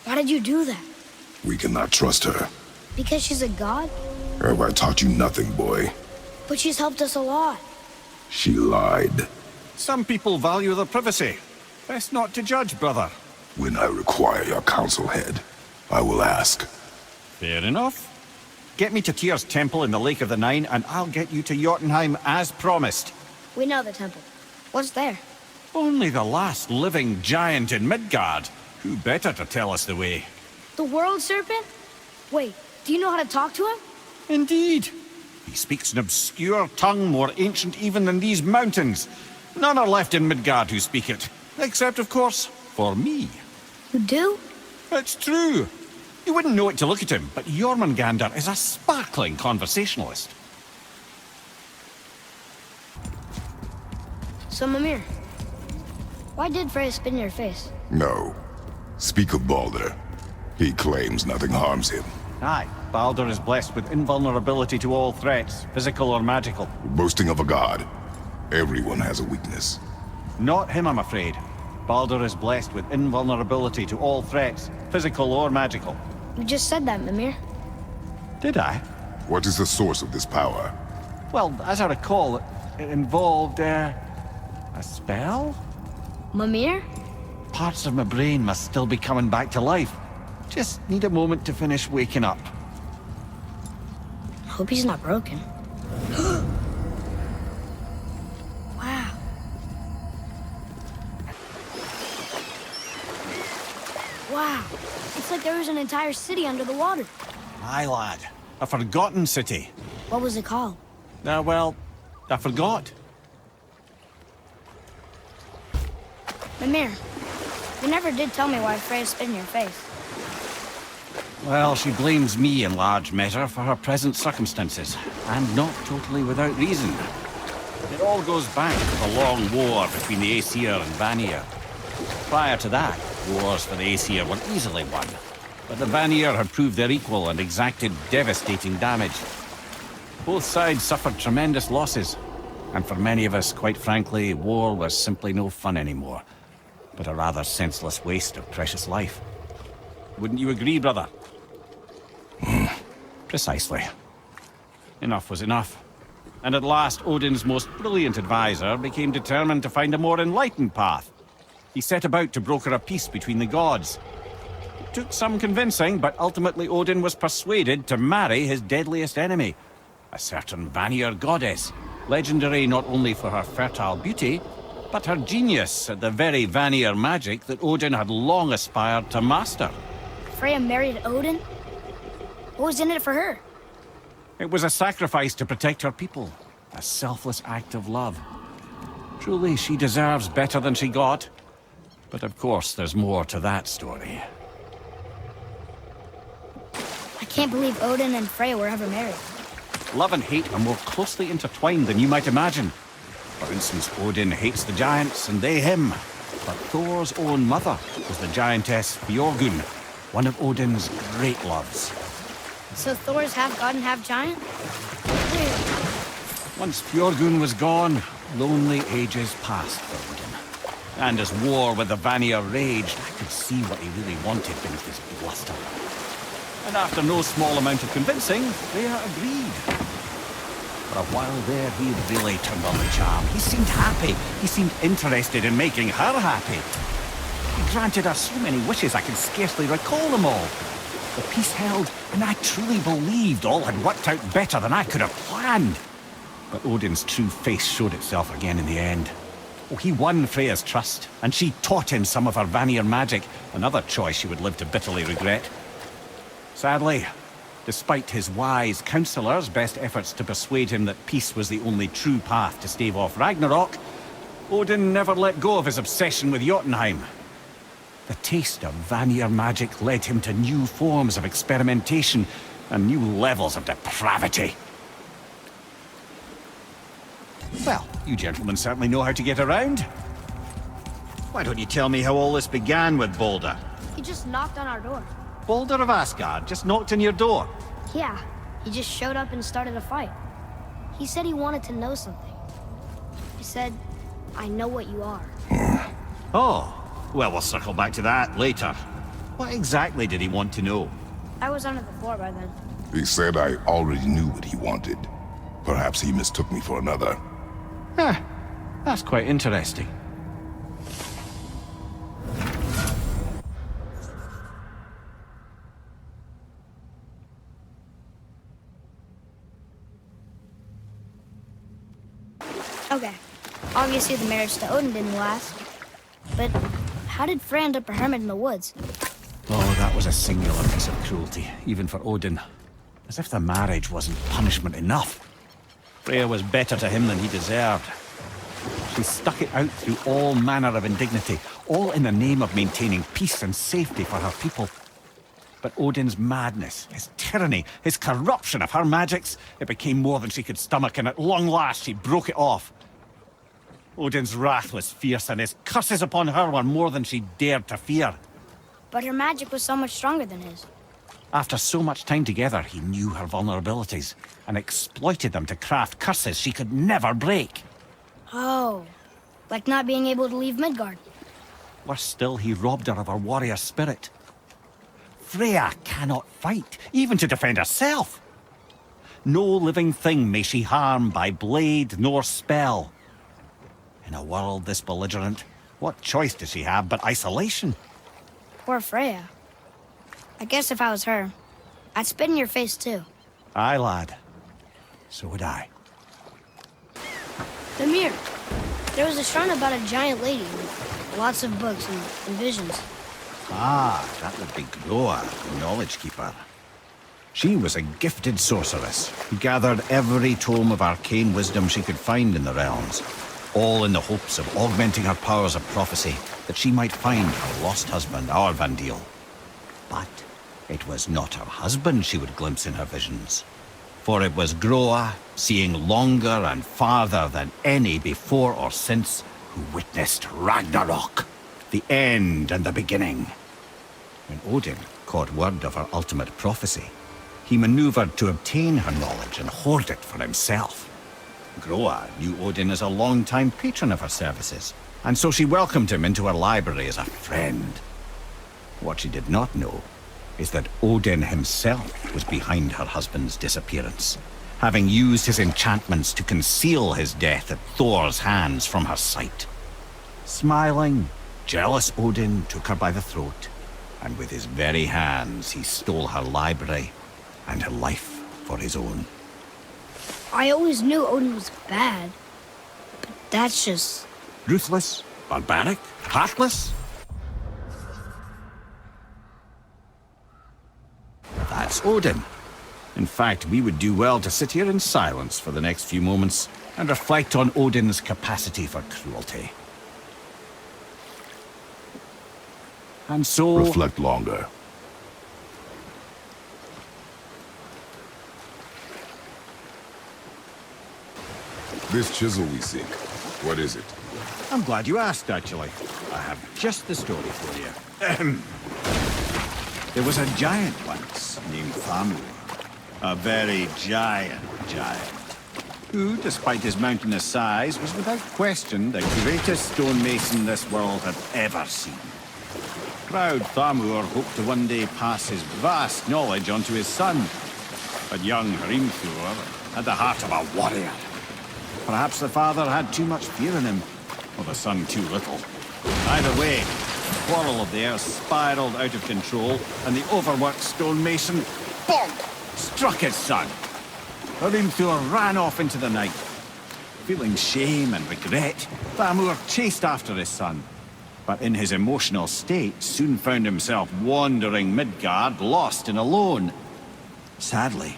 Why did you do that? We cannot trust her. Because she's a god? Have I taught you nothing, boy? But she's helped us a lot. She lied. Some people value their privacy. Best not to judge, brother. When I require your council head, I will ask. Fair enough. Get me to Tyr's temple in the Lake of the Nine, and I'll get you to Jotunheim as promised. We know the temple. What's there? Only the last living giant in Midgard. Who better to tell us the way? The world serpent? Wait, do you know how to talk to him? Indeed. He speaks an obscure tongue more ancient even than these mountains. None are left in Midgard who speak it. Except, of course, for me. You do? It's true. You wouldn't know it to look at him, but Jormungandr is a sparkling conversationalist. So, Mimir, why did Freya spit in your face? No. Speak of Baldur. He claims nothing harms him. Aye, Baldur is blessed with invulnerability to all threats, physical or magical. Boasting of a god. Everyone has a weakness. Not him, I'm afraid. Baldur is blessed with invulnerability to all threats, physical or magical. You just said that, Mimir. Did I? What is the source of this power? Well, as I recall, it involved, a spell? Mimir? Parts of my brain must still be coming back to life. Just need a moment to finish waking up. Hope he's not broken. Wow. Wow. It's like there was an entire city under the water. Aye, lad. A forgotten city. What was it called? Well, I forgot. Mimir, you never did tell me why Freya spit in your face. Well, she blames me in large measure for her present circumstances, and not totally without reason. It all goes back to the long war between the Aesir and Vanir. Prior to that, wars for the Aesir were easily won, but the Vanir had proved their equal and exacted devastating damage. Both sides suffered tremendous losses, and for many of us, quite frankly, war was simply no fun anymore, but a rather senseless waste of precious life. Wouldn't you agree, brother? Precisely. Enough was enough. And at last, Odin's most brilliant advisor became determined to find a more enlightened path. He set about to broker a peace between the gods. It took some convincing, but ultimately Odin was persuaded to marry his deadliest enemy, a certain Vanir goddess, legendary not only for her fertile beauty, but her genius at the very Vanir magic that Odin had long aspired to master. Freya married Odin? What was in it for her? It was a sacrifice to protect her people, a selfless act of love. Truly, she deserves better than she got. But of course, there's more to that story. I can't believe Odin and Freya were ever married. Love and hate are more closely intertwined than you might imagine. For instance, Odin hates the giants and they him. But Thor's own mother was the giantess Fjorgun, one of Odin's great loves. So Thor's half god and half giant? Weird. Once Fjorgun was gone, lonely ages passed for Odin. And as war with the Vanir raged, I could see what he really wanted beneath his bluster. And after no small amount of convincing, Freya agreed. For a while there, he really turned on the charm. He seemed happy. He seemed interested in making her happy. He granted her so many wishes I can scarcely recall them all. The peace held, and I truly believed all had worked out better than I could have planned. But Odin's true face showed itself again in the end. Oh, he won Freya's trust, and she taught him some of her Vanir magic, another choice she would live to bitterly regret. Sadly, despite his wise counselors' best efforts to persuade him that peace was the only true path to stave off Ragnarok, Odin never let go of his obsession with Jotunheim. The taste of Vanir magic led him to new forms of experimentation and new levels of depravity. Well, you gentlemen certainly know how to get around. Why don't you tell me how all this began with Baldur? He just knocked on our door. Baldur of Asgard just knocked on your door. Yeah, he just showed up and started a fight. He said he wanted to know something. He said, I know what you are. Oh, well, we'll circle back to that later. What exactly did he want to know? I was under the floor by then. He said I already knew what he wanted. Perhaps he mistook me for another. Huh. That's quite interesting. Okay. Obviously the marriage to Odin didn't last. But how did Frey end up a hermit in the woods? Oh, that was a singular piece of cruelty, even for Odin. As if the marriage wasn't punishment enough. Freya was better to him than he deserved. She stuck it out through all manner of indignity, all in the name of maintaining peace and safety for her people. But Odin's madness, his tyranny, his corruption of her magics, it became more than she could stomach, and at long last she broke it off. Odin's wrath was fierce, and his curses upon her were more than she dared to fear. But her magic was so much stronger than his. After so much time together, he knew her vulnerabilities, and exploited them to craft curses she could never break. Oh, like not being able to leave Midgard. Worse still, he robbed her of her warrior spirit. Freya cannot fight, even to defend herself. No living thing may she harm by blade nor spell. In a world this belligerent, what choice does she have but isolation? Poor Freya. I guess if I was her, I'd spit in your face too. Aye, lad. So would I. Mimir, there was a shrine about a giant lady with lots of books and visions. Ah, that would be Groa, the Knowledge Keeper. She was a gifted sorceress who gathered every tome of arcane wisdom she could find in the realms, all in the hopes of augmenting her powers of prophecy, that she might find her lost husband, Arvandil. But it was not her husband she would glimpse in her visions, for it was Groa, seeing longer and farther than any before or since, who witnessed Ragnarok, the end and the beginning. When Odin caught word of her ultimate prophecy, he maneuvered to obtain her knowledge and hoard it for himself. Groa knew Odin as a long-time patron of her services, and so she welcomed him into her library as a friend. What she did not know is that Odin himself was behind her husband's disappearance, having used his enchantments to conceal his death at Thor's hands from her sight. Smiling, jealous Odin took her by the throat, and with his very hands he stole her library and her life for his own. I always knew Odin was bad, but that's just... Ruthless, barbaric, heartless? That's Odin. In fact, we would do well to sit here in silence for the next few moments and reflect on Odin's capacity for cruelty. And so... Reflect longer. This chisel we seek, what is it? I'm glad you asked, actually. I have just the story for you. There was a giant once named Thamur. A very giant, who, despite his mountainous size, was without question the greatest stonemason this world had ever seen. Proud Thamur hoped to one day pass his vast knowledge on to his son. But young Hrimthur had the heart of a warrior. Perhaps the father had too much fear in him, or the son too little. Either way, the quarrel of theirs spiraled out of control, and the overworked stonemason, bonk, struck his son. Hrimthur ran off into the night. Feeling shame and regret, Thamur chased after his son, but in his emotional state soon found himself wandering Midgard, lost and alone. Sadly,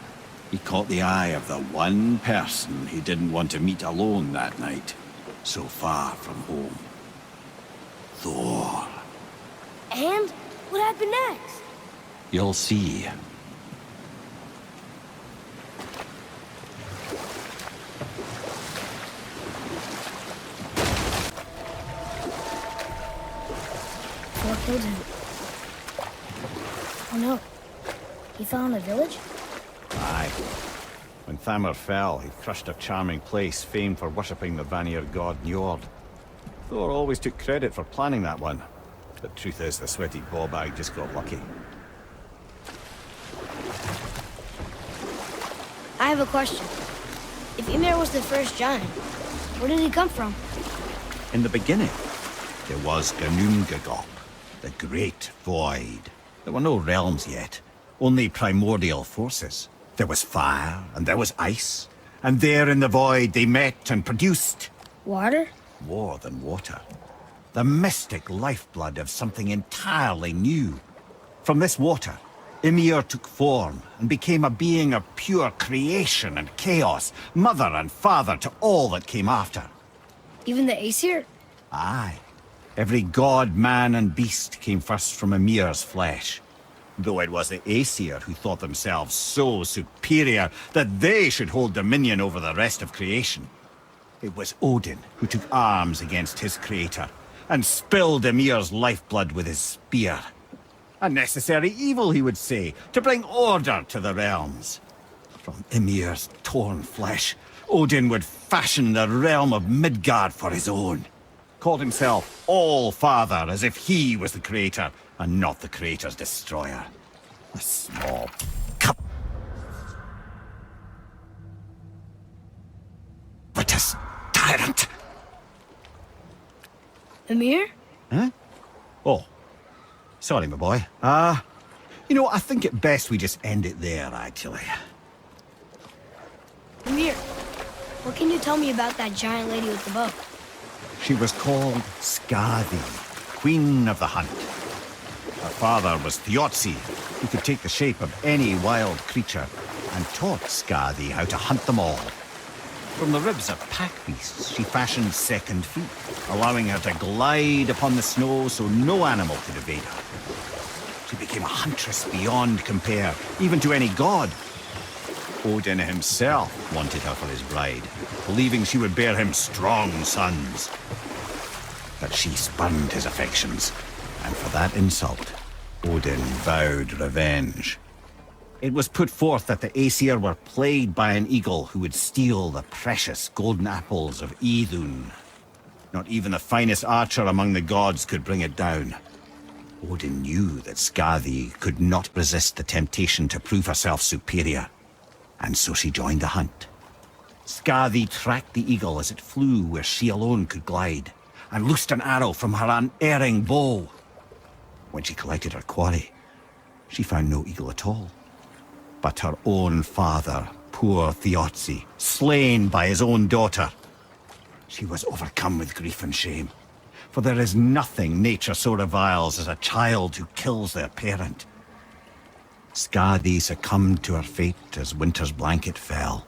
he caught the eye of the one person he didn't want to meet alone that night, so far from home. Thor. And? What happened next? You'll see. Thor killed him. Oh no. He fell in the village? Aye. When Thamur fell, he crushed a charming place famed for worshipping the Vanir god Njord. Thor always took credit for planning that one. But truth is, the sweaty ball bag just got lucky. I have a question. If Mimir was the first giant, where did he come from? In the beginning, there was Ganungagop, the Great Void. There were no realms yet, only primordial forces. There was fire, and there was ice. And there in the void they met and produced... Water? More than water. The mystic lifeblood of something entirely new. From this water, Mimir took form and became a being of pure creation and chaos, mother and father to all that came after. Even the Aesir? Aye. Every god, man, and beast came first from Mimir's flesh. Though it was the Aesir who thought themselves so superior that they should hold dominion over the rest of creation. It was Odin who took arms against his creator and spilled Mimir's lifeblood with his spear. A necessary evil, he would say, to bring order to the realms. From Mimir's torn flesh, Odin would fashion the realm of Midgard for his own. Called himself All-Father, as if he was the creator, and not the creator's destroyer. A small covetous tyrant. Mimir? Huh? Oh. Sorry, my boy. You know, I think it best we just end it there, actually. Mimir, what can you tell me about that giant lady with the bow? She was called Skadi, Queen of the Hunt. Her father was Thiotzi, who could take the shape of any wild creature, and taught Skadi how to hunt them all. From the ribs of pack beasts, she fashioned second feet, allowing her to glide upon the snow so no animal could evade her. She became a huntress beyond compare, even to any god. Odin himself wanted her for his bride, believing she would bear him strong sons. But she spurned his affections, and for that insult, Odin vowed revenge. It was put forth that the Aesir were plagued by an eagle who would steal the precious golden apples of Idun. Not even the finest archer among the gods could bring it down. Odin knew that Skadi could not resist the temptation to prove herself superior, and so she joined the hunt. Skadi tracked the eagle as it flew where she alone could glide, and loosed an arrow from her unerring bow. When she collected her quarry, she found no eagle at all, but her own father, poor Thiotzi, slain by his own daughter. She was overcome with grief and shame, for there is nothing nature so reviles as a child who kills their parent. Skadi succumbed to her fate as winter's blanket fell,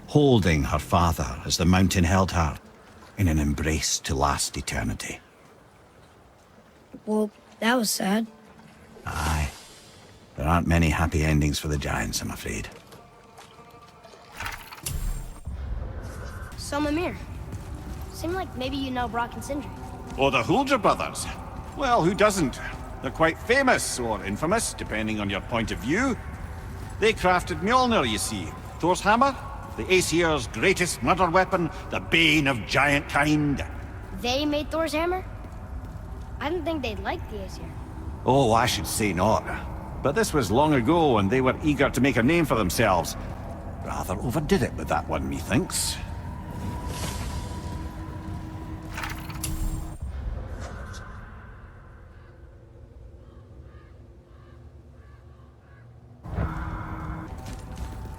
holding her father as the mountain held her in an embrace to last eternity. Well, that was sad. Aye. There aren't many happy endings for the giants, I'm afraid. So, Mimir, seemed like maybe you know Brock and Sindri. Or the Huldra brothers. Well, who doesn't? They're quite famous, or infamous, depending on your point of view. They crafted Mjolnir, you see. Thor's hammer, the Aesir's greatest murder weapon, the bane of giant kind. They made Thor's hammer? I didn't think they'd like the Aesir. Oh, I should say not. But this was long ago, and they were eager to make a name for themselves. Rather overdid it with that one, methinks.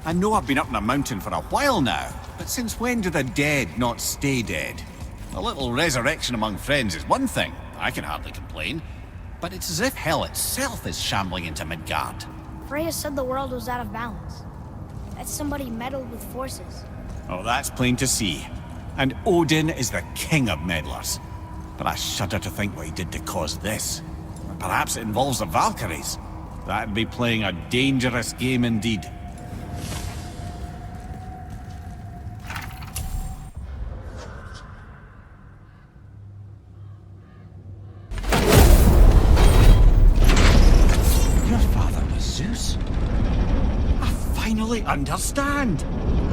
I know I've been up in a mountain for a while now, but since when do the dead not stay dead? A little resurrection among friends is one thing, I can hardly complain. But it's as if hell itself is shambling into Midgard. Freya said the world was out of balance. That somebody meddled with forces. Oh, that's plain to see. And Odin is the king of meddlers. But I shudder to think what he did to cause this. Or perhaps it involves the Valkyries. That'd be playing a dangerous game indeed. Understand?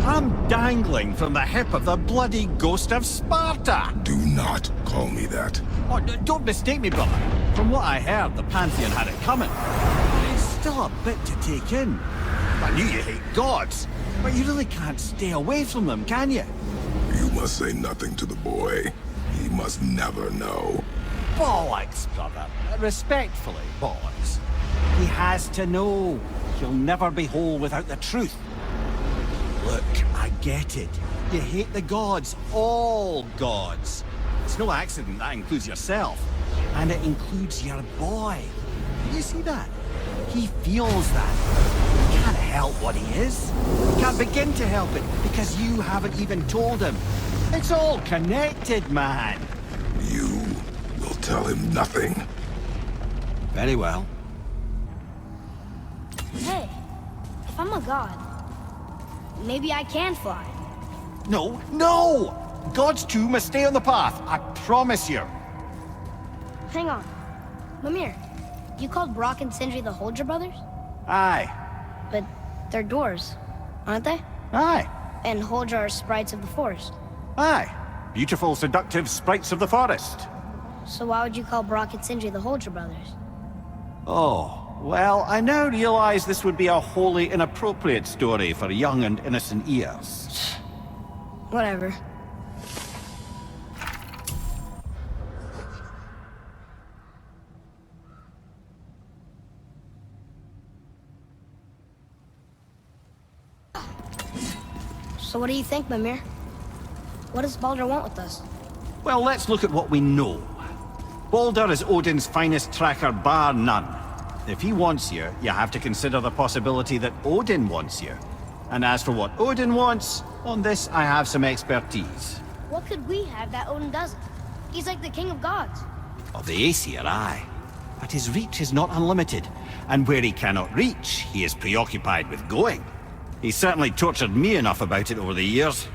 I'm dangling from the hip of the bloody ghost of Sparta! Do not call me that. Oh, don't mistake me, brother. From what I heard, the Pantheon had it coming. It's still a bit to take in. I knew you hate gods, but you really can't stay away from them, can you? You must say nothing to the boy. He must never know. Bollocks, brother. Respectfully, bollocks. He has to know. He'll never be whole without the truth. Look, I get it. You hate the gods, all gods. It's no accident that includes yourself. And it includes your boy. You see that? He feels that. He can't help what he is. He can't begin to help it because you haven't even told him. It's all connected, man. You will tell him nothing. Very well. Hey, if I'm a god, maybe I can fly. No, no! Gods too must stay on the path, I promise you. Hang on. Mimir, you called Brock and Sindri the Holger brothers? Aye. But they're dwarves, aren't they? Aye. And Holger are sprites of the forest. Aye. Beautiful, seductive sprites of the forest. So why would you call Brock and Sindri the Holger brothers? Oh, well, I now realize this would be a wholly inappropriate story for young and innocent ears. Whatever. So what do you think, Mimir? What does Baldur want with us? Well, let's look at what we know. Baldur is Odin's finest tracker bar none. If he wants you, you have to consider the possibility that Odin wants you. And as for what Odin wants, on this I have some expertise. What could we have that Odin doesn't? He's like the king of gods. Of the Aesir, aye. But his reach is not unlimited, and where he cannot reach, he is preoccupied with going. He's certainly tortured me enough about it over the years.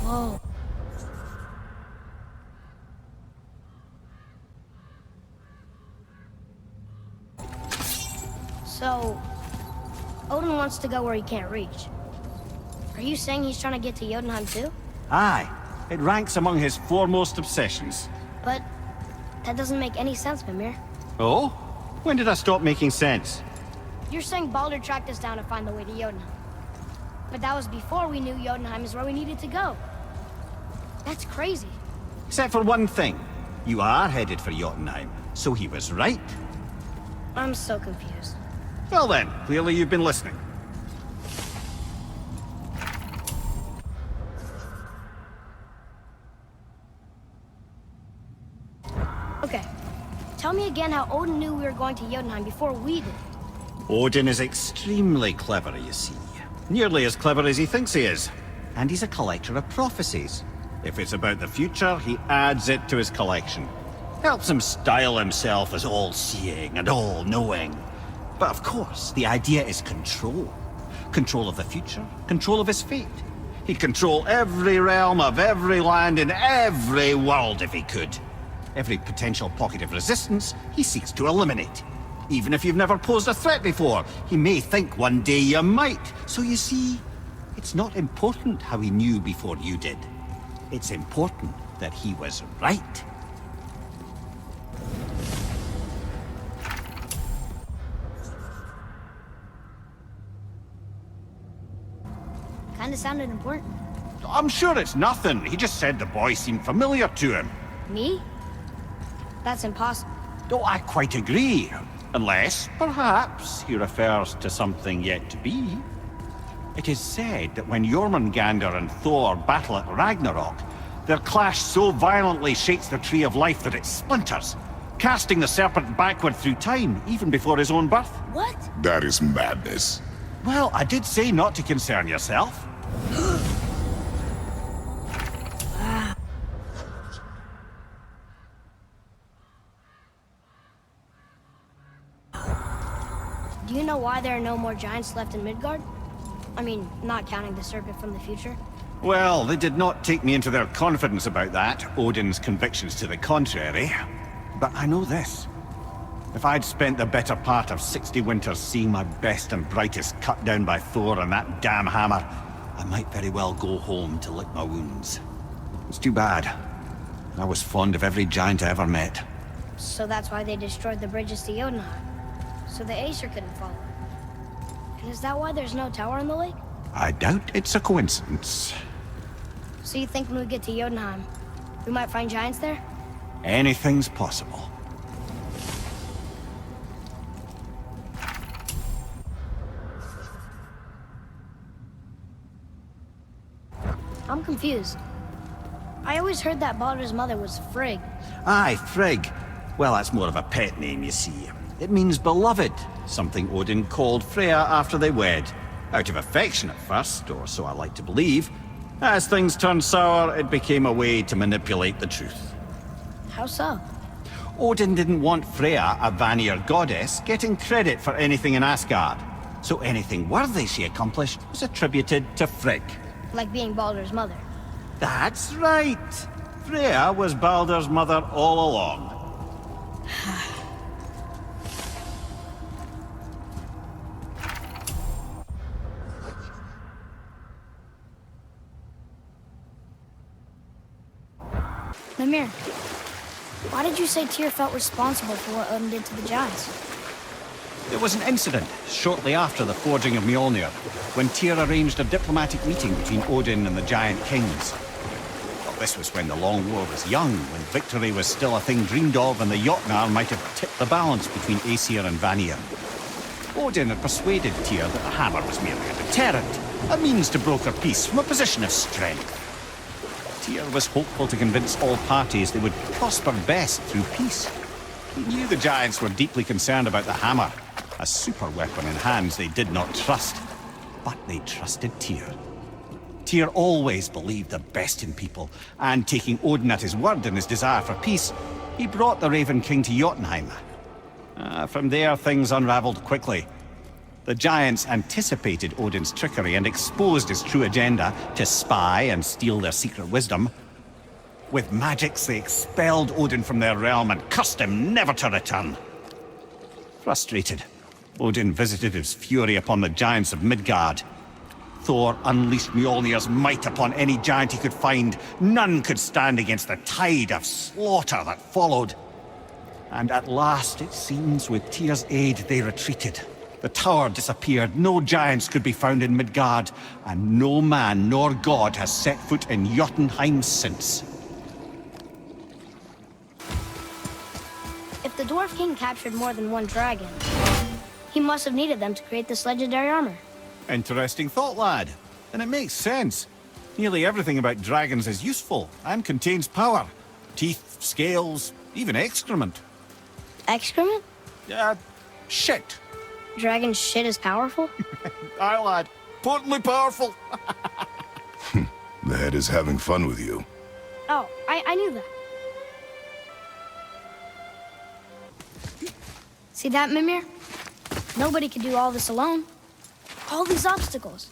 Whoa. So, Odin wants to go where he can't reach. Are you saying he's trying to get to Jotunheim too? Aye, it ranks among his foremost obsessions. But that doesn't make any sense, Mimir. Oh? When did I stop making sense? You're saying Baldur tracked us down to find the way to Jotunheim. But that was before we knew Jotunheim is where we needed to go. That's crazy. Except for one thing. You are headed for Jotunheim, so he was right. I'm so confused. Well then, clearly you've been listening. Okay. Tell me again how Odin knew we were going to Jotunheim before we did. Odin is extremely clever, you see. Nearly as clever as he thinks he is. And he's a collector of prophecies. If it's about the future, he adds it to his collection. Helps him style himself as all-seeing and all-knowing. But of course, the idea is control. Control of the future, control of his fate. He'd control every realm of every land in every world if he could. Every potential pocket of resistance, he seeks to eliminate. Even if you've never posed a threat before, he may think one day you might. So you see, it's not important how he knew before you did. It's important that he was right. Kinda sounded important. I'm sure it's nothing. He just said the boy seemed familiar to him. Me? That's impossible. Oh, I quite agree. Unless, perhaps, he refers to something yet to be. It is said that when Jormungandr and Thor battle at Ragnarok, their clash so violently shakes the Tree of Life that it splinters, casting the serpent backward through time, even before his own birth. What? That is madness. Well, I did say not to concern yourself. Do you know why there are no more giants left in Midgard? I mean, not counting the serpent from the future. Well, they did not take me into their confidence about that, Odin's convictions to the contrary. But I know this. If I'd spent the better part of 60 winters seeing my best and brightest cut down by Thor and that damn hammer, I might very well go home to lick my wounds. It's too bad. I was fond of every giant I ever met. So that's why they destroyed the bridges to Jotunheim. So the Aesir couldn't follow. And is that why there's no tower in the lake? I doubt it's a coincidence. So you think when we get to Jotunheim, we might find giants there? Anything's possible. I'm confused. I always heard that Baldur's mother was Frigg. Aye, Frigg. Well, that's more of a pet name, you see. It means beloved, something Odin called Freya after they wed. Out of affection at first, or so I like to believe. As things turned sour, it became a way to manipulate the truth. How so? Odin didn't want Freya, a Vanir goddess, getting credit for anything in Asgard. So anything worthy she accomplished was attributed to Frigg. Like being Baldur's mother. That's right. Freya was Baldur's mother all along. Mimir, why did you say Tyr felt responsible for what Odin did to the giants? There was an incident shortly after the forging of Mjolnir, when Tyr arranged a diplomatic meeting between Odin and the giant kings. Well, this was when the Long War was young, when victory was still a thing dreamed of, and the Jotnar might have tipped the balance between Aesir and Vanir. Odin had persuaded Tyr that the hammer was merely a deterrent, a means to broker peace from a position of strength. Tyr was hopeful to convince all parties they would prosper best through peace. He knew the giants were deeply concerned about the hammer, a super weapon in hands they did not trust. But they trusted Tyr. Tyr always believed the best in people, and taking Odin at his word in his desire for peace, he brought the Raven King to Jotunheim. From there, things unraveled quickly. The giants anticipated Odin's trickery and exposed his true agenda to spy and steal their secret wisdom. With magics, they expelled Odin from their realm and cursed him never to return. Frustrated, Odin visited his fury upon the giants of Midgard. Thor unleashed Mjolnir's might upon any giant he could find. None could stand against the tide of slaughter that followed. And at last, it seems, with Tyr's aid, they retreated. The tower disappeared, no giants could be found in Midgard, and no man nor god has set foot in Jotunheim since. If the Dwarf King captured more than one dragon, he must have needed them to create this legendary armor. Interesting thought, lad. And it makes sense. Nearly everything about dragons is useful and contains power. Teeth, scales, even excrement. Excrement? Shit. Dragon shit is powerful? Aye, lad. Potently powerful. The head is having fun with you. Oh, I knew that. See that, Mimir? Nobody can do all this alone. All these obstacles.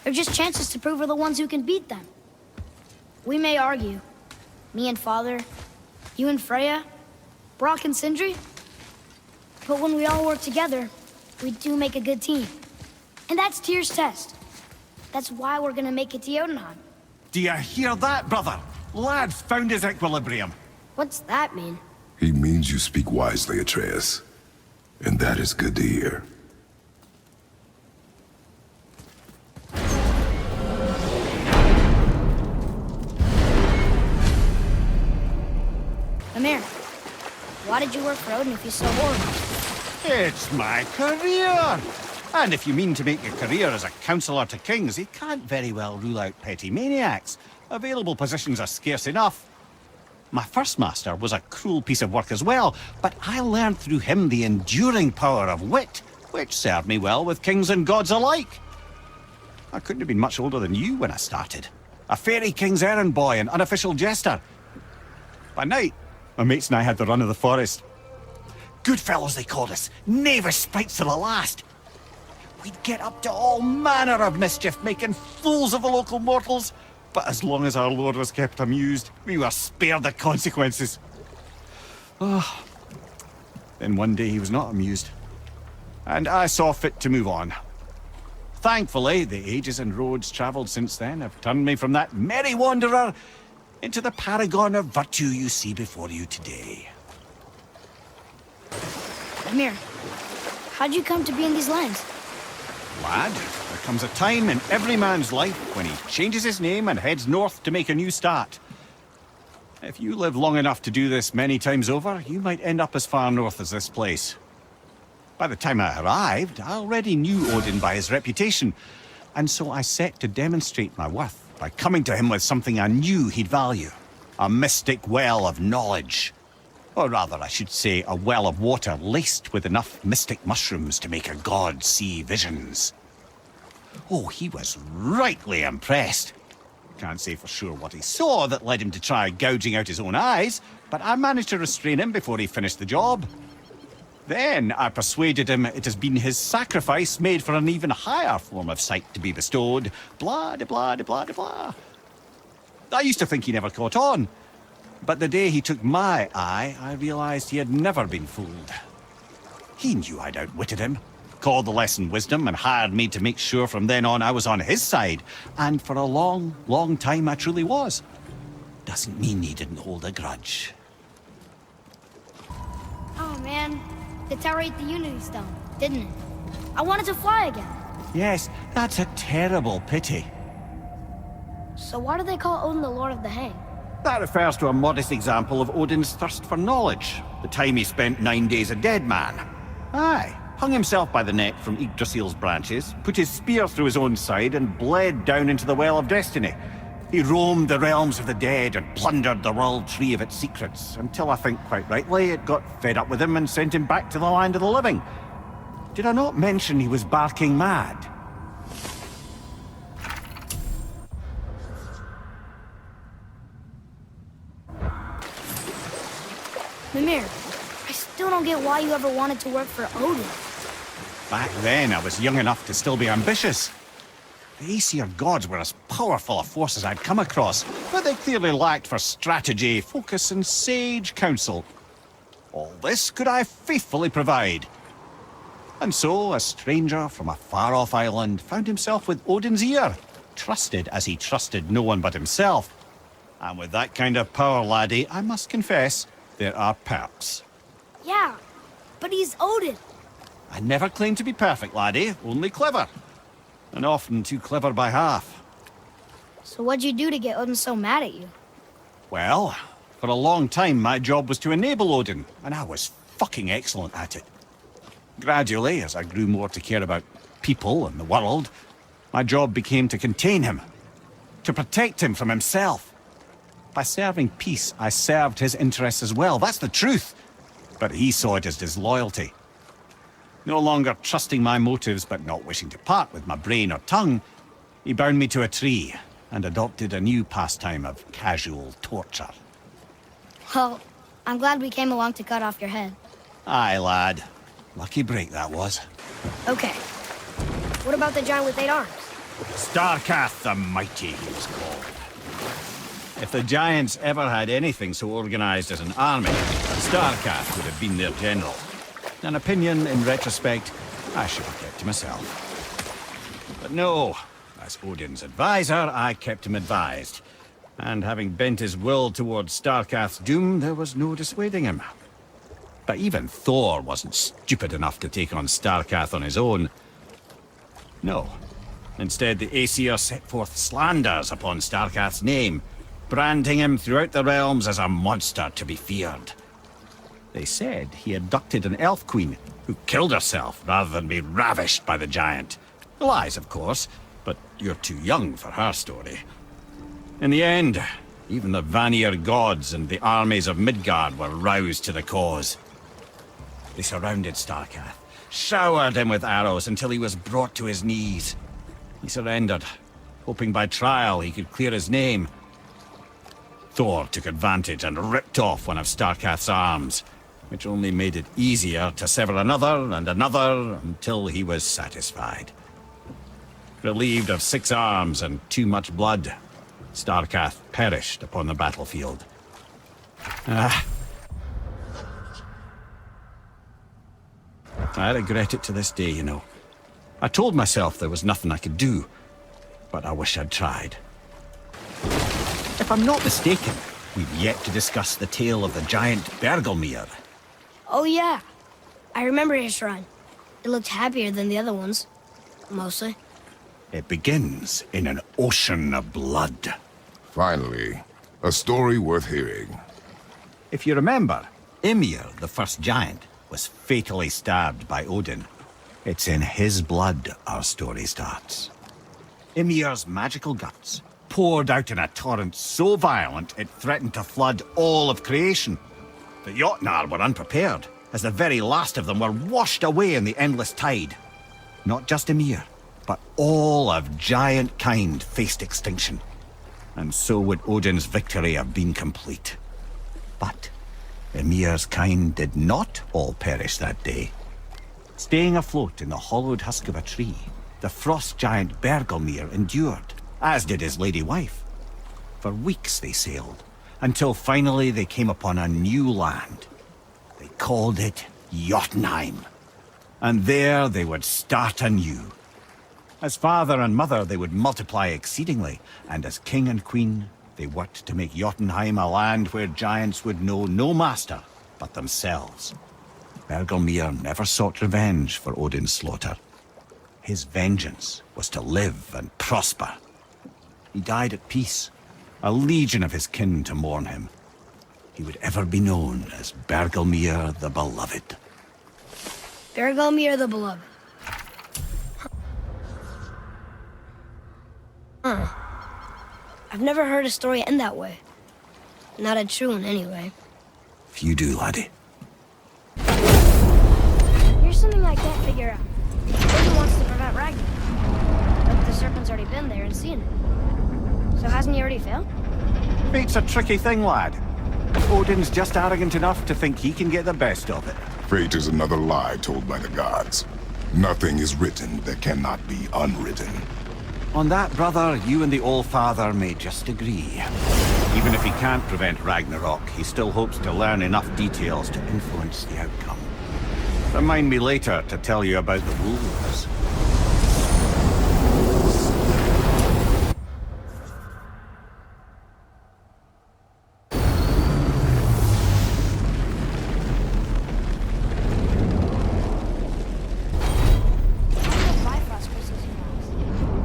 They're just chances to prove we're the ones who can beat them. We may argue. Me and Father, you and Freya, Brock and Sindri. But when we all work together, we do make a good team. And that's Tyr's test. That's why we're gonna make it to Jotunheim. Do you hear that, brother? Lad's found his equilibrium. What's that mean? He means you speak wisely, Atreus. And that is good to hear. Mimir, why did you work for Odin if he's so horrible? It's my career! And if you mean to make your career as a counselor to kings, you can't very well rule out petty maniacs. Available positions are scarce enough. My first master was a cruel piece of work as well, but I learned through him the enduring power of wit, which served me well with kings and gods alike. I couldn't have been much older than you when I started. A fairy king's errand boy and unofficial jester. By night, my mates and I had the run of the forest. Good fellows, they called us. Knavish sprites to the last. We'd get up to all manner of mischief, making fools of the local mortals. But as long as our lord was kept amused, we were spared the consequences. Then one day he was not amused. And I saw fit to move on. Thankfully, the ages and roads travelled since then have turned me from that merry wanderer into the paragon of virtue you see before you today. Mimir, how'd you come to be in these lands? Lad, there comes a time in every man's life when he changes his name and heads north to make a new start. If you live long enough to do this many times over, you might end up as far north as this place. By the time I arrived, I already knew Odin by his reputation, and so I set to demonstrate my worth by coming to him with something I knew he'd value. A mystic well of knowledge. Or rather, I should say, a well of water laced with enough mystic mushrooms to make a god see visions. Oh, he was rightly impressed. Can't say for sure what he saw that led him to try gouging out his own eyes, but I managed to restrain him before he finished the job. Then I persuaded him it has been his sacrifice made for an even higher form of sight to be bestowed. Blah, de blah, de blah, de blah. I used to think he never caught on, but the day he took my eye, I realized he had never been fooled. He knew I'd outwitted him, called the lesson wisdom, and hired me to make sure from then on I was on his side. And for a long, long time I truly was. Doesn't mean he didn't hold a grudge. Oh man, the tower ate the Unity Stone, didn't it? I wanted to fly again. Yes, that's a terrible pity. So why do they call Odin the Lord of the Hay? That refers to a modest example of Odin's thirst for knowledge. The time he spent 9 days a dead man. Aye, hung himself by the neck from Yggdrasil's branches, put his spear through his own side, and bled down into the Well of Destiny. He roamed the realms of the dead and plundered the world tree of its secrets, until I think quite rightly it got fed up with him and sent him back to the land of the living. Did I not mention he was barking mad? Mimir, I still don't get why you ever wanted to work for Odin. Back then, I was young enough to still be ambitious. The Aesir gods were as powerful a force as I'd come across, but they clearly lacked for strategy, focus, and sage counsel. All this could I faithfully provide. And so, a stranger from a far-off island found himself with Odin's ear, trusted as he trusted no one but himself. And with that kind of power, laddie, I must confess, there are perks. Yeah, but he's Odin. I never claimed to be perfect, laddie, only clever. And often too clever by half. So what'd you do to get Odin so mad at you? Well, for a long time my job was to enable Odin, and I was fucking excellent at it. Gradually, as I grew more to care about people and the world, my job became to contain him, to protect him from himself. By serving peace, I served his interests as well, that's the truth. But he saw it as disloyalty. No longer trusting my motives, but not wishing to part with my brain or tongue, he bound me to a tree and adopted a new pastime of casual torture. Well, I'm glad we came along to cut off your head. Aye, lad. Lucky break that was. Okay. What about the giant with 8 arms? Starkath the Mighty, he was called. If the Giants ever had anything so organized as an army, Starkath would have been their general. An opinion, in retrospect, I should have kept to myself. But no, as Odin's advisor, I kept him advised. And having bent his will towards Starkath's doom, there was no dissuading him. But even Thor wasn't stupid enough to take on Starkath on his own. No. Instead, the Aesir set forth slanders upon Starkath's name, branding him throughout the realms as a monster to be feared. They said he abducted an elf queen who killed herself rather than be ravished by the giant. Lies, of course, but you're too young for her story. In the end, even the Vanir gods and the armies of Midgard were roused to the cause. They surrounded Starkath, showered him with arrows until he was brought to his knees. He surrendered, hoping by trial he could clear his name. Thor took advantage and ripped off one of Starkath's arms, which only made it easier to sever another and another until he was satisfied. Relieved of 6 arms and too much blood, Starkath perished upon the battlefield. I regret it to this day, you know. I told myself there was nothing I could do, but I wish I'd tried. If If I'm not mistaken, we've yet to discuss the tale of the giant Bergelmir. Oh yeah, I remember his shrine. It looked happier than the other ones. Mostly. It begins in an ocean of blood. Finally, a story worth hearing. If you remember, Ymir, the first giant, was fatally stabbed by Odin. It's in his blood our story starts. Ymir's magical guts poured out in a torrent so violent it threatened to flood all of creation. The Jotnar were unprepared, as the very last of them were washed away in the endless tide. Not just Ymir, but all of giant kind faced extinction. And so would Odin's victory have been complete. But Ymir's kind did not all perish that day. Staying afloat in the hollowed husk of a tree, the frost giant Bergelmir endured, as did his lady wife. For weeks they sailed, until finally they came upon a new land. They called it Jotunheim. And there they would start anew. As father and mother they would multiply exceedingly, and as king and queen they worked to make Jotunheim a land where giants would know no master but themselves. Bergelmir never sought revenge for Odin's slaughter. His vengeance was to live and prosper. He died at peace, a legion of his kin to mourn him. He would ever be known as Bergelmir the Beloved. Bergelmir the Beloved. Huh. I've never heard a story end that way. Not a true one, anyway. Few do, laddie. Here's something I can't figure out. Odin wants to prevent Ragnarok. But the serpent's already been there and seen it. So hasn't he already failed? Fate's a tricky thing, lad. Odin's just arrogant enough to think he can get the best of it. Fate is another lie told by the gods. Nothing is written that cannot be unwritten. On that, brother, you and the All-Father may just agree. Even if he can't prevent Ragnarok, he still hopes to learn enough details to influence the outcome. Remind me later to tell you about the wolves.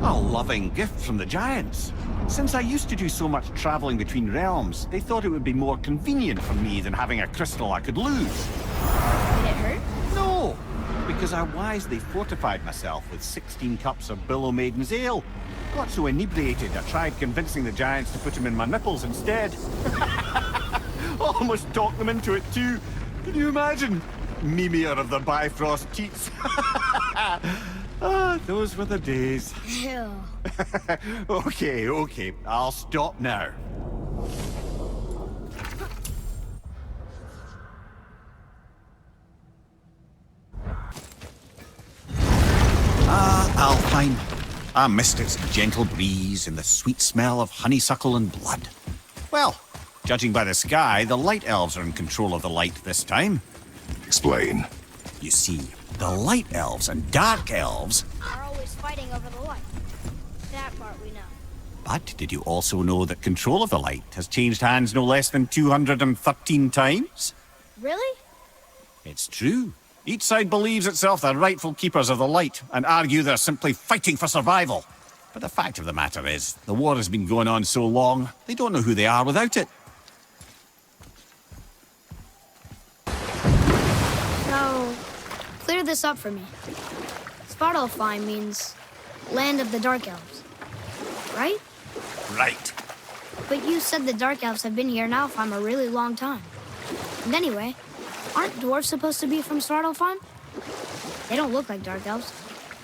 A loving gift from the giants. Since I used to do so much traveling between realms, they thought it would be more convenient for me than having a crystal I could lose. Did it hurt? No, because I wisely fortified myself with 16 cups of Billow Maiden's Ale. Got so inebriated, I tried convincing the giants to put him in my nipples instead. Almost talked them into it too. Can you imagine? Mimir of the Bifrost Teats. Ah, those were the days. Ew. Okay, I'll stop now. Alpine. I missed its gentle breeze and the sweet smell of honeysuckle and blood. Well, judging by the sky, the Light Elves are in control of the light this time. Explain. You see, the Light Elves and Dark Elves... Are always fighting over the light. That part we know. But did you also know that control of the light has changed hands no less than 213 times? Really? It's true. Each side believes itself the rightful keepers of the light and argue they're simply fighting for survival. But the fact of the matter is, the war has been going on so long, they don't know who they are without it. So, clear this up for me. Svartalfheim means land of the Dark Elves, right? Right. But you said the Dark Elves have been here in Alfheim a really long time. And anyway, aren't dwarves supposed to be from Svartalfheim? They don't look like Dark Elves.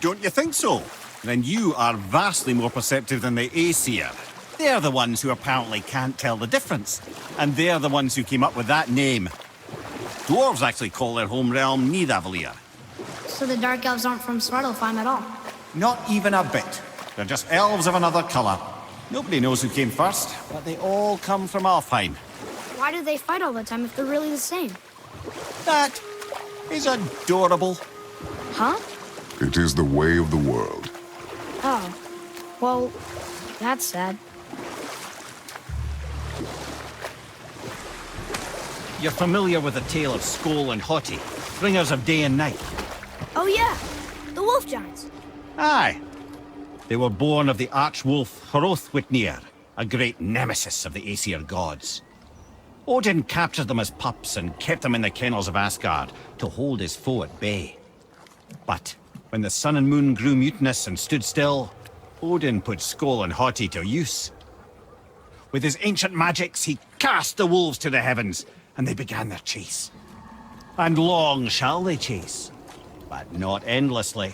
Don't you think so? Then you are vastly more perceptive than the Aesir. They're the ones who apparently can't tell the difference. And they're the ones who came up with that name. Dwarves actually call their home realm Nidavellir. So the Dark Elves aren't from Svartalfheim at all? Not even a bit. They're just elves of another colour. Nobody knows who came first, but they all come from Alfheim. Why do they fight all the time if they're really the same? That is adorable. Huh? It is the way of the world. Oh. Well, that's sad. You're familiar with the tale of Skoll and Hoti, bringers of day and night? Oh yeah, the wolf giants. Aye. They were born of the arch-wolf Hrothwitnir, a great nemesis of the Aesir gods. Odin captured them as pups and kept them in the kennels of Asgard to hold his foe at bay. But when the sun and moon grew mutinous and stood still, Odin put Skoll and Hoti to use. With his ancient magics, he cast the wolves to the heavens, and they began their chase. And long shall they chase, but not endlessly.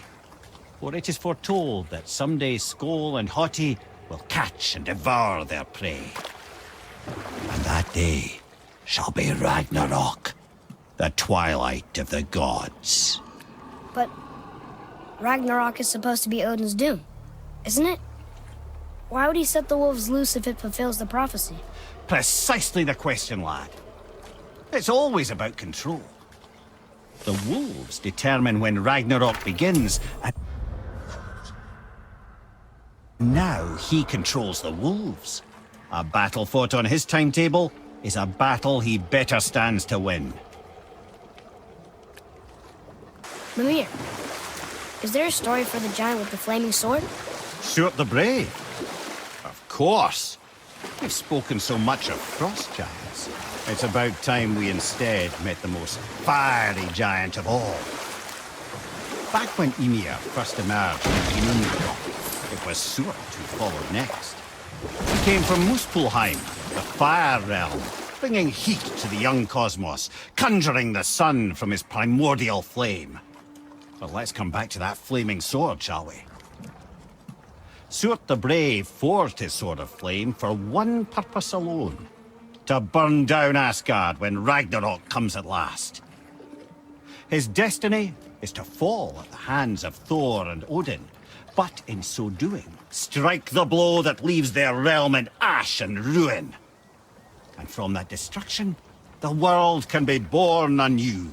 For it is foretold that someday Skoll and Hoti will catch and devour their prey. And that day shall be Ragnarok, the twilight of the gods. But Ragnarok is supposed to be Odin's doom, isn't it? Why would he set the wolves loose if it fulfills the prophecy? Precisely the question, lad. It's always about control. The wolves determine when Ragnarok begins, and now he controls the wolves. A battle fought on his timetable is a battle he better stands to win. Mimir, is there a story for the giant with the flaming sword? Stuart the Brave. Of course. We've spoken so much of frost giants. It's about time we instead met the most fiery giant of all. Back when Ymir first emerged in Ginnungagap, it was Stuart who followed next. He came from Muspelheim, the fire realm, bringing heat to the young cosmos, conjuring the sun from his primordial flame. But let's come back to that flaming sword, shall we? Stuart the Brave forged his sword of flame for one purpose alone: to burn down Asgard when Ragnarok comes at last. His destiny is to fall at the hands of Thor and Odin, but in so doing, strike the blow that leaves their realm in ash and ruin. And from that destruction, the world can be born anew.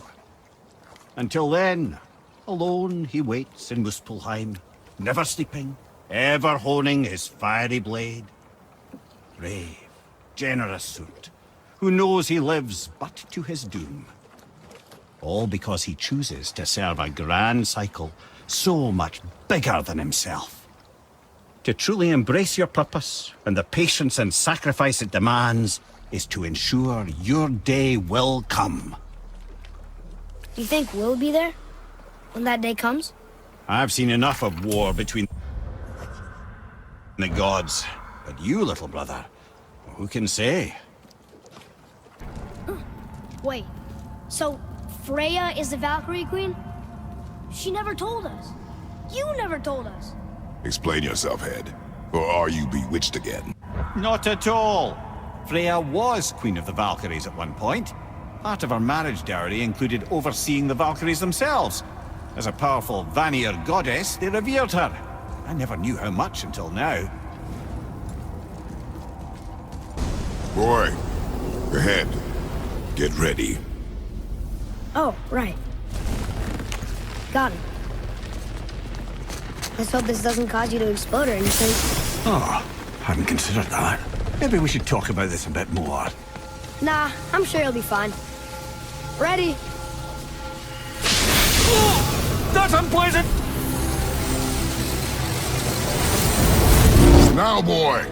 Until then, alone he waits in Muspelheim, never sleeping, ever honing his fiery blade. Brave, generous Surt, who knows he lives but to his doom. All because he chooses to serve a grand cycle so much bigger than himself. To truly embrace your purpose and the patience and sacrifice it demands is to ensure your day will come. Do you think we'll be there when that day comes? I've seen enough of war between the gods, but you, little brother, who can say? Wait, so Freya is the Valkyrie Queen? She never told us. You never told us. Explain yourself, Head. Or are you bewitched again? Not at all. Freya was Queen of the Valkyries at one point. Part of her marriage dowry included overseeing the Valkyries themselves. As a powerful Vanir goddess, they revered her. I never knew how much until now. Boy, Head, get ready. Oh, right. Got it. Let's hope this doesn't cause you to explode or anything. Oh, hadn't considered that. Maybe we should talk about this a bit more. Nah, I'm sure you'll be fine. Ready? Oh, that's unpleasant! Now, boy!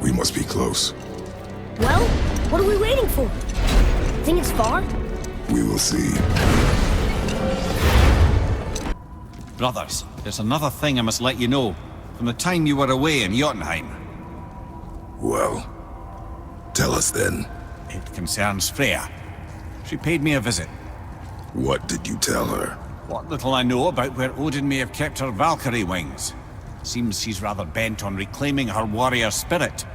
We must be close. Well, what are we waiting for? Think it's far? We will see. Brothers, there's another thing I must let you know. From the time you were away in Jotunheim. Well, tell us then. It concerns Freya. She paid me a visit. What did you tell her? What little I know about where Odin may have kept her Valkyrie wings. Seems she's rather bent on reclaiming her warrior spirit.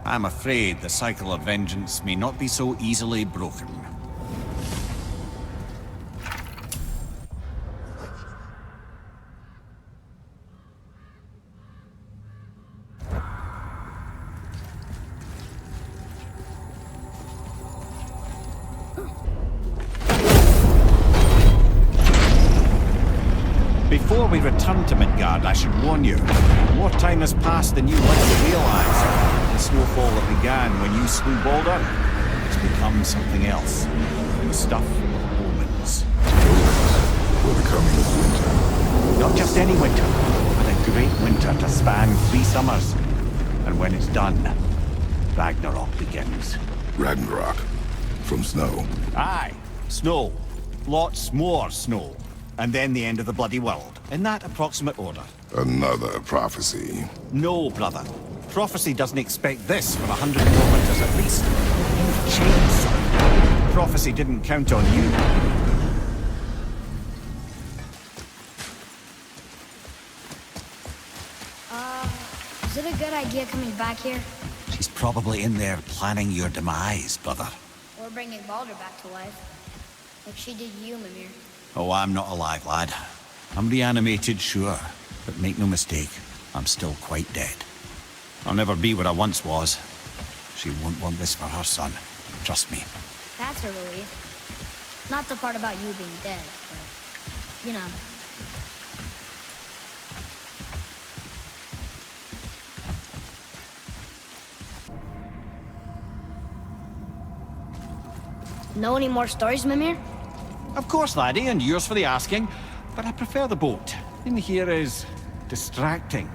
I'm afraid the cycle of vengeance may not be so easily broken. before we return to Midgard, I should warn you. More time has passed than you likely realize. The snowfall that began when you slew Baldur has become something else. The stuff of omens. For the coming of winter. Not just any winter, but a great winter to span 3 summers. And when it's done, Ragnarok begins. Ragnarok. From snow. Aye, snow. Lots more snow. And then the end of the bloody world. In that approximate order. Another prophecy. No, brother. Prophecy doesn't expect this for 100 more winters at least. You've changed, son. Prophecy didn't count on you. Is it a good idea coming back here? She's probably in there planning your demise, brother. Or bringing Baldur back to life? Like she did you, Mimir. Oh, I'm not alive, lad. I'm reanimated, sure. But make no mistake, I'm still quite dead. I'll never be what I once was. She won't want this for her son. Trust me. That's a relief. Not the part about you being dead, but, you know. Know any more stories, Mimir? Of course, laddie, and yours for the asking. But I prefer the boat. In here is distracting.